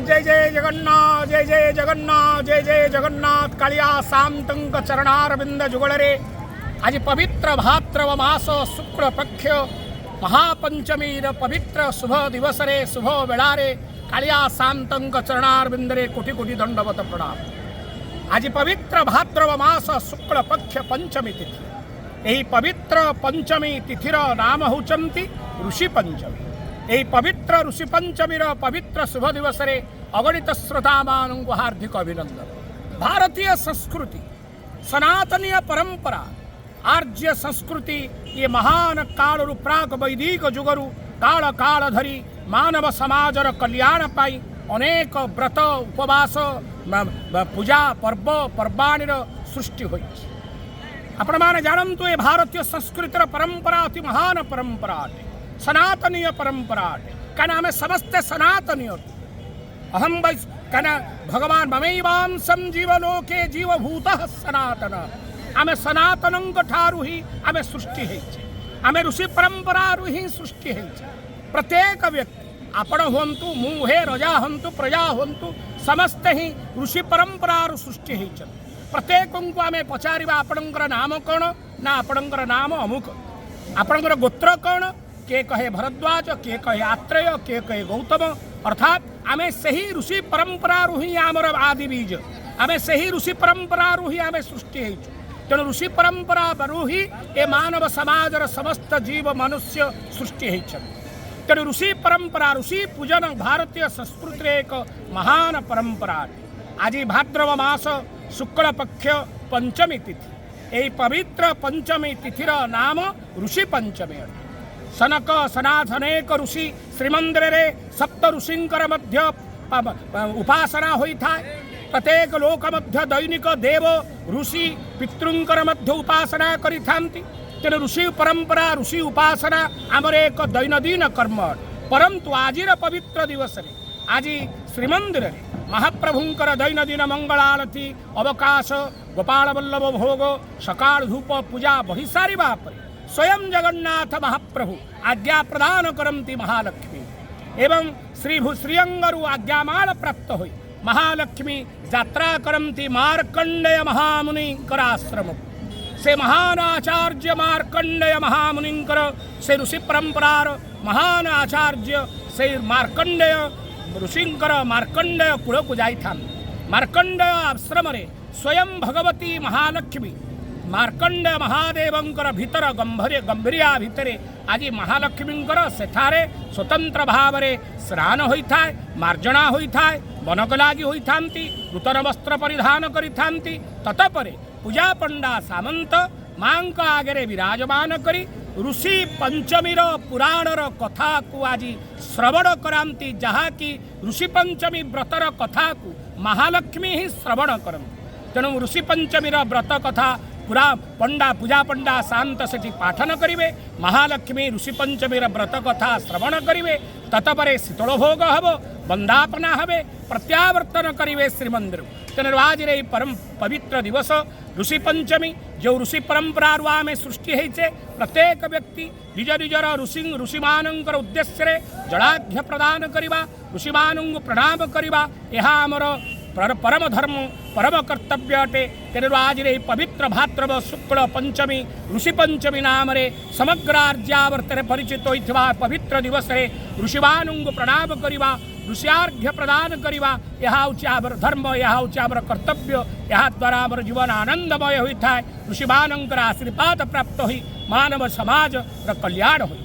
जय जय जगन्नाथ जय जय जगन्नाथ जय जय जगन्नाथ कालिया सामतंक चरणारविंद जुगलरे आज पवित्र भाद्रव मास शुक्ल पक्ष महापंचमी पवित्र शुभ दिवसरे शुभ बेलारे कालिया सामतंक चरणारविंदरे कोटि कोटि दंडवत प्रणाम। आज पवित्र भाद्रव मास शुक्ल पक्ष पंचमी तिथि यही पवित्र पंचमी तिथिर नाम होचंती ऋषि पंचमी। यही पवित्र ऋषि पंचमीर पवित्र शुभ दिवस रे अगणित श्रोता मानू हार्दिक अभिनंदन। भारतीय संस्कृति सनातनीय परंपरा आर्य संस्कृति ये महान काल प्राक वैदिक जुगरु काल काल धरी मानव समाजर कल्याण पाई अनेक व्रत उपवास पूजा पर्व पर्वाणीर सृष्टि होइछि। आपण माने जानन्तु ये भारतीय संस्कृतिर परंपरा अति महान परंपरा अटे, सनातनीय परंपरा अटे। कारण आमे समस्ते सनातनीय अहम कारण भगवान ममैवांसं जीवलोके जीवभूतः सनातन आमे सनातनंक ठारू ही आमे सृष्टि हेछि, आमे ऋषि परंपरारू ही सृष्टि हेछि। प्रत्येक व्यक्ति आपण हुंतु मु हे रजा हुंतु प्रजा हुंतु समस्ते ही ऋषि परंपरारू सृष्टि हेछि। प्रत्येक को आमे पचारिबा आपणकर नाम कौन ना आपणकर नाम अमुक, आपणकर गोत्र कौन, के कहे भरद्वाज, के कहे आत्रेय, के कहे गौतम। अर्थात आमे सही ऋषि परंपरा ही आमर आदि बीज, आमे सही ऋषि परंपरा ही आमे सृष्टि हेछु। तेणु ऋषि परंपरा बरु ही ए मानव समाजर समस्त जीव मनुष्य सृष्टि हेछन। तेणु ऋषि परंपरा ऋषि पूजन भारतीय संस्कृति एक महान परंपरा। आज भाद्रव मास शुक्ल पक्ष पंचमी तिथि यही पवित्र पंचमी तिथिर नाम ऋषि पंचमी। सनक सनाथनेक ऋषि श्रीमंदिर रे सप्त ऋषिंकर मध्य उपासना होई था। प्रत्येक लोक मध्य दैनिक देव ऋषि पितृंकर मध्य उपासना करि थांती। तेणु ऋषि परंपरा ऋषि उपासना आमर एक दैनंदिन कर्म। परंतु आजिर पवित्र दिवस रे आज श्रीमंदिर रे महाप्रभुंकर दैनंदिन मंगल आरती अवकाश गोपाल वल्लभ भोग सकाळ धूप पूजा बहि सारिबा परे स्वयं जगन्नाथ महाप्रभु आज्ञा प्रदान करती महालक्ष्मी एवं श्रीअंगरु आज्ञामाल प्राप्त होई महालक्ष्मी यात्रा करती मार्कंडेय महामुनिंकर आश्रम से महान आचार्य मार्कंडेय महामुनिंकर से ऋषि परंपरार महान आचार्य से मार्कंडेय ऋषिंकर मार्कंडेय कूल को जाई था। मार्कंडेय आश्रम रे स्वयं भगवती महालक्ष्मी मार्कंडेय महादेवंकर भीतर गंभीरिया भितरे आज महालक्ष्मींकर सेठारे स्वतंत्र भाव रे स्नान होइथा मार्जना होइथा बनक लागि होइथांती नूतन वस्त्र परिधान करिथांती। ततपरे पूजा पंडा सामंत मांक आगे विराजमान करी ऋषि पंचमीर पुराणर कथा को आज श्रवण करांती, जहा कि ऋषि पंचमी व्रतर कथा को महालक्ष्मी ही श्रवण करती। तेणु ऋषि पंचमीर व्रत कथा पूरा पंडा पूजा पंडा शांत सेठी पाठन करिवे, महालक्ष्मी ऋषि पंचमीर व्रत कथा श्रवण करिवे। ततपरे शीतल भोग हब वंदापना हबे प्रत्यावर्तन करिवे श्रीमंदिर। तेणु आज रे परम पवित्र दिवस ऋषि पंचमी जो ऋषि परंपरा आमे सृष्टि होइछे प्रत्येक व्यक्ति निज निजर ऋषि मानंकर उद्देश्य जलाघ्य प्रदान करिबा ऋषि मानंग प्रणाम करिबा यह आमर परम धर्म परम कर्तव्य अटे। तेणु आज रे पवित्र भाद्रव शुक्ल पंचमी ऋषि पंचमी नाम रे समग्र आर्यावर्तने परिचित होइथिबा पवित्र दिवस रे ऋषिमानुंग प्रणाम करिबा ऋषियार्घ्य प्रदान करिबा यह होछि आमर धर्म, यह होछि आमर कर्तव्य। यह द्वारा आमर जीवन आनंदमय होइଥାଏ। ऋषिमानंकर आशीर्वाद प्राप्त होई मानव समाज कल्याण होई।